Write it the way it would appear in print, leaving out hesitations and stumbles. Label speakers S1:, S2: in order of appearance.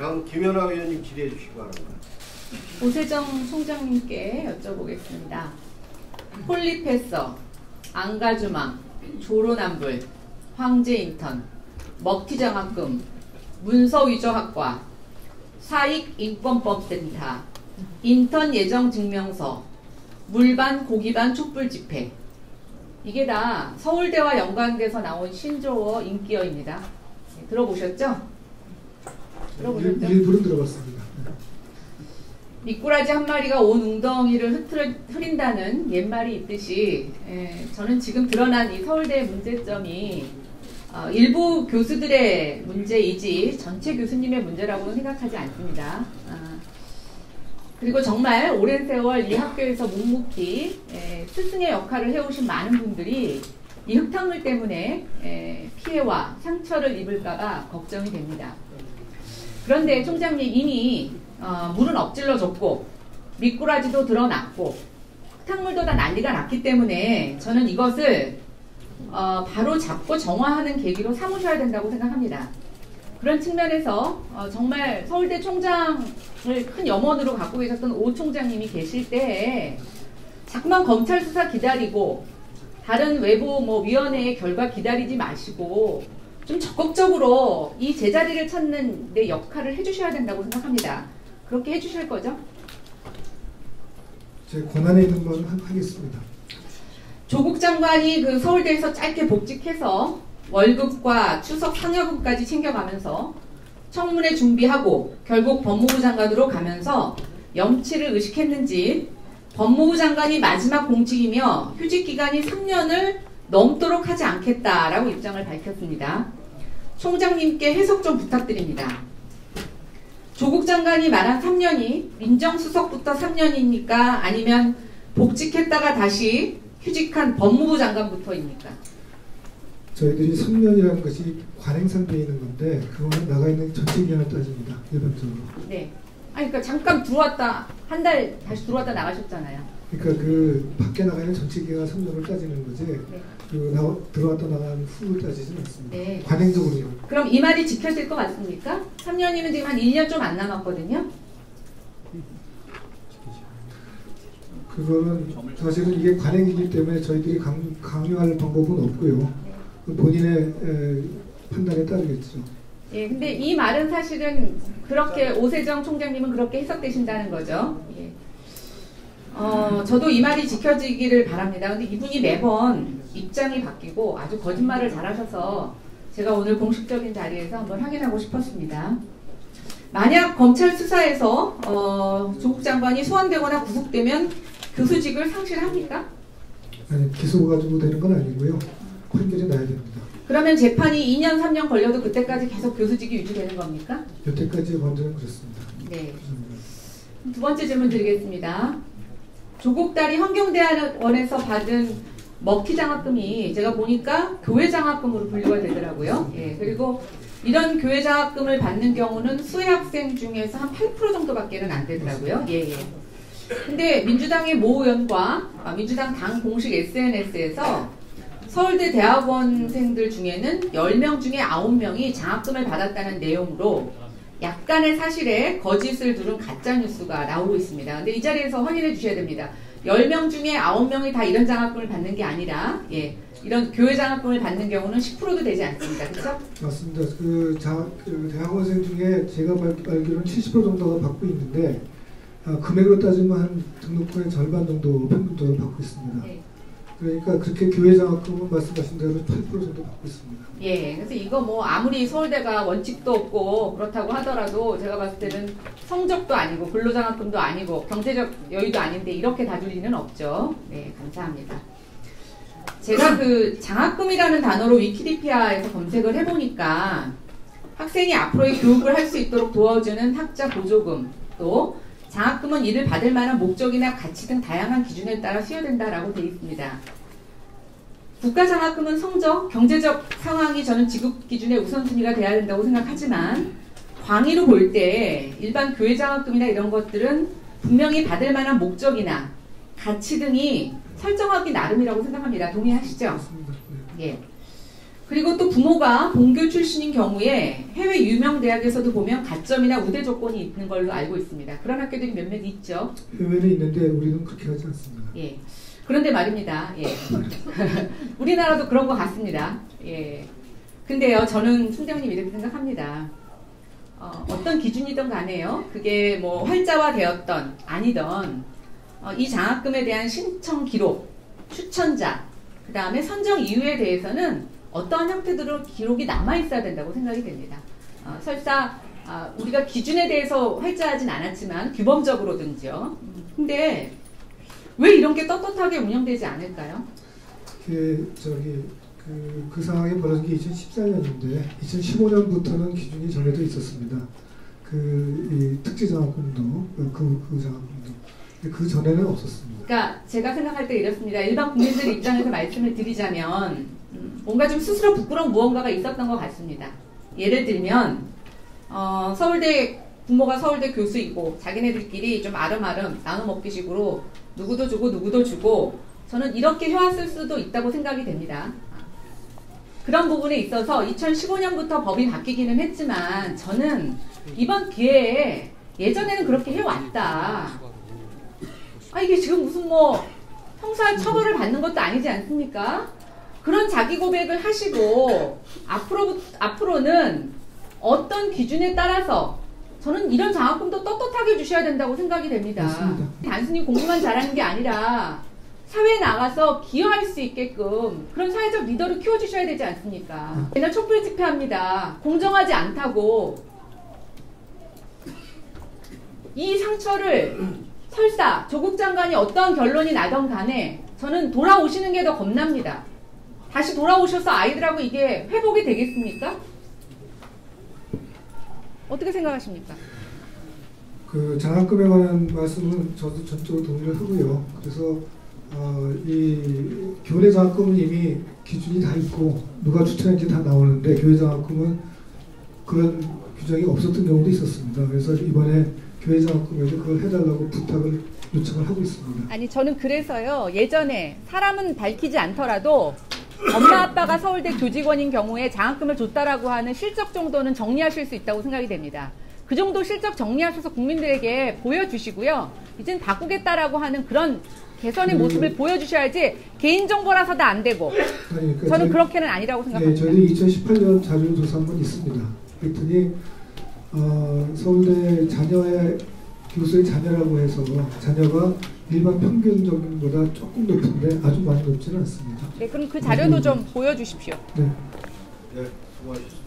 S1: 다음 김연아 의원님 질의해 주시기 바랍니다.
S2: 오세정 총장님께 여쭤보겠습니다. 폴리페서, 안가주망, 조로남불, 황제인턴, 먹튀장학금, 문서위조학과, 사익인권법센터, 인턴 예정증명서, 물반 고기반 촛불집회, 이게 다 서울대와 연관돼서 나온 신조어 인기어입니다. 들어보셨죠? 들어보셨죠?
S3: 일부는 들어봤습니다.
S2: 미꾸라지 한 마리가 온 웅덩이를 흐린다는 옛말이 있듯이 저는 지금 드러난 이 서울대의 문제점이 일부 교수들의 문제이지 전체 교수님의 문제라고는 생각하지 않습니다. 그리고 정말 오랜 세월 이 학교에서 묵묵히 스승의 역할을 해오신 많은 분들이 이 흙탕물 때문에 피해와 상처를 입을까봐 걱정이 됩니다. 그런데 총장님 이미 물은 엎질러졌고 미꾸라지도 드러났고 흙탕물도 다 난리가 났기 때문에 저는 이것을 바로 잡고 정화하는 계기로 삼으셔야 된다고 생각합니다. 그런 측면에서 정말 서울대 총장을 큰 염원으로 갖고 계셨던 오 총장님이 계실 때에 자꾸만 검찰 수사 기다리고 다른 외부 위원회의 결과 기다리지 마시고 좀 적극적으로 이 제자리를 찾는 내 역할을 해주셔야 된다고 생각합니다. 그렇게 해주실 거죠?
S3: 제 권한에 있는 건 하겠습니다.
S2: 조국 장관이 그 서울대에서 짧게 복직해서 월급과 추석 상여금까지 챙겨가면서 청문회 준비하고 결국 법무부 장관으로 가면서 염치를 의식했는지 법무부 장관이 마지막 공직이며 휴직 기간이 3년을 넘도록 하지 않겠다라고 입장을 밝혔습니다. 총장님께 해석 좀 부탁드립니다. 조국 장관이 말한 3년이 민정수석부터 3년입니까? 아니면 복직했다가 다시 휴직한 법무부 장관부터입니까?
S3: 저희들이 3년이라는 것이 관행상에 있는 건데 그거는 나가 있는 전체 기간을 따집니다. 일반적으로.
S2: 네. 아니 그러니까 잠깐 들어왔다 한 달 다시 들어왔다 나가셨잖아요.
S3: 그러니까 그 밖에 나가 있는 전체 기간 3년을 따지는 거지. 네. 그 들어왔다 나간 후를 따지지는 않습니다. 네. 관행적으로요.
S2: 그럼 이 말이 지켜질 것 같습니까? 3년이면 지금 한 1년 좀 안 남았거든요.
S3: 그거는 사실은 이게 관행이기 때문에 저희들이 강요할 방법은 없고요. 네. 본인의 판단에 따르겠죠.
S2: 예, 근데 이 말은 사실은 그렇게 오세정 총장님은 그렇게 해석되신다는 거죠. 예. 저도 이 말이 지켜지기를 바랍니다. 근데 이분이 매번 입장이 바뀌고 아주 거짓말을 잘하셔서 제가 오늘 공식적인 자리에서 한번 확인하고 싶었습니다. 만약 검찰 수사에서 조국 장관이 소환되거나 구속되면 교수직을 상실합니까?
S3: 아니, 기소 가지고 되는 건 아니고요. 판결이 나야 됩니다.
S2: 그러면 재판이 2년, 3년 걸려도 그때까지 계속 교수직이 유지되는 겁니까?
S3: 여태까지의 관점은 그렇습니다.
S2: 네. 두 번째 질문 드리겠습니다. 조국 딸이 환경대학원에서 받은 먹튀장학금이 제가 보니까 교회장학금으로 분류가 되더라고요. 예, 그리고 이런 교회장학금을 받는 경우는 수혜학생 중에서 한 8% 정도밖에는 안 되더라고요. 예, 예. 근데 민주당의 모 의원과 민주당 당 공식 SNS에서 서울대 대학원생들 중에는 10명 중에 9명이 장학금을 받았다는 내용으로 약간의 사실에 거짓을 두른 가짜뉴스가 나오고 있습니다. 근데 이 자리에서 확인해 주셔야 됩니다. 10명 중에 9명이 다 이런 장학금을 받는 게 아니라 이런 교회 장학금을 받는 경우는 10%도 되지 않습니다. 그렇죠?
S3: 맞습니다. 그 대학원생 중에 제가 알기로는 70% 정도가 받고 있는데 금액으로 따지면 한 등록금의 절반 정도 평균적으로 받고 있습니다. 네. 그러니까 그렇게 교회 장학금은 말씀하신 대로 8% 정도 받고 있습니다.
S2: 예, 그래서 이거 아무리 서울대가 원칙도 없고 그렇다고 하더라도 제가 봤을 때는 성적도 아니고 근로장학금도 아니고 경제적 여유도 아닌데 이렇게 다줄 리는 없죠. 네, 감사합니다. 제가 그 장학금이라는 단어로 위키디피아에서 검색을 해보니까 학생이 앞으로의 교육을 할 수 있도록 도와주는 학자 보조금, 또 장학금은 이를 받을 만한 목적이나 가치 등 다양한 기준에 따라 수여된다라고 되어 있습니다. 국가장학금은 성적, 경제적 상황이 저는 지급 기준의 우선순위가 돼야 된다고 생각하지만 광의로 볼 때 일반 교회장학금이나 이런 것들은 분명히 받을 만한 목적이나 가치 등이 설정하기 나름이라고 생각합니다. 동의하시죠?
S3: 맞습니다.
S2: 예. 그리고 또 부모가 본교 출신인 경우에 해외 유명 대학에서도 보면 가점이나 우대 조건이 있는 걸로 알고 있습니다. 그런 학교들이 몇몇 있죠.
S3: 해외는 있는데 우리는 그렇게 하지 않습니다.
S2: 예. 그런데 말입니다. 예. 우리나라도 그런 것 같습니다. 예. 근데요, 저는 총장님 이렇게 생각합니다. 어떤 기준이든 간에요. 그게 뭐 활자화 되었던 아니던 이 장학금에 대한 신청 기록, 추천자, 그 다음에 선정 이유에 대해서는 어떠한 형태대로 기록이 남아있어야 된다고 생각이 됩니다. 설사 우리가 기준에 대해서 활자하진 않았지만 규범적으로든지요. 근데 왜 이런 게 떳떳하게 운영되지 않을까요?
S3: 그 상황이 벌어진 게 2014년인데 2015년부터는 기준이 정해져 있었습니다. 이 특지장학금도 그 장학금도 그 전에는 없었습니다.
S2: 그러니까 제가 생각할 때 이렇습니다. 일반 국민들 입장에서 말씀을 드리자면 뭔가 좀 스스로 부끄러운 무언가가 있었던 것 같습니다. 예를 들면 서울대 부모가 서울대 교수이고 자기네들끼리 좀 아름아름 나눠먹기식으로 누구도 주고 누구도 주고 저는 이렇게 해왔을 수도 있다고 생각이 됩니다. 그런 부분에 있어서 2015년부터 법이 바뀌기는 했지만 저는 이번 기회에 예전에는 그렇게 해왔다. 이게 지금 무슨 뭐 형사 처벌을 받는 것도 아니지 않습니까? 그런 자기 고백을 하시고 앞으로는 어떤 기준에 따라서 저는 이런 장학금도 떳떳하게 주셔야 된다고 생각이 됩니다.
S3: 맞습니다.
S2: 단순히 공부만 잘하는 게 아니라 사회에 나가서 기여할 수 있게끔 그런 사회적 리더를 키워주셔야 되지 않습니까? 맨날 촛불 집회합니다. 공정하지 않다고. 이 상처를 설사 조국 장관이 어떠한 결론이 나던 간에 저는 돌아오시는 게 더 겁납니다. 다시 돌아오셔서 아이들하고 이게 회복이 되겠습니까? 어떻게 생각하십니까?
S3: 그 장학금에 관한 말씀은 저도 전적으로 동의를 하고요. 그래서 이 교내 장학금은 이미 기준이 다 있고 누가 추천했는지 다 나오는데 교회 장학금은 그런 규정이 없었던 경우도 있었습니다. 그래서 이번에 교회 장학금에도 그걸 해달라고 부탁을 요청을 하고 있습니다.
S2: 아니 저는 그래서요. 예전에 사람은 밝히지 않더라도 엄마 아빠가 서울대 교직원인 경우에 장학금을 줬다라고 하는 실적 정도는 정리하실 수 있다고 생각이 됩니다. 그 정도 실적 정리하셔서 국민들에게 보여주시고요. 이젠 바꾸겠다라고 하는 그런 개선의 모습을 보여주셔야지 개인정보라서도 안 되고
S3: 그러니까
S2: 저는 그렇게는 아니라고 생각합니다.
S3: 저희 2018년 자료조사 한 번 있습니다. 그랬더니 서울대 자녀의 교수의 자녀라고 해서 자녀가 일반 평균적인 것보다 조금 높은데 아주 많이 높지는 않습니다.
S2: 네, 그럼 그 자료도 좀 보여주십시오.
S3: 네.
S1: 네, 수고하셨습니다.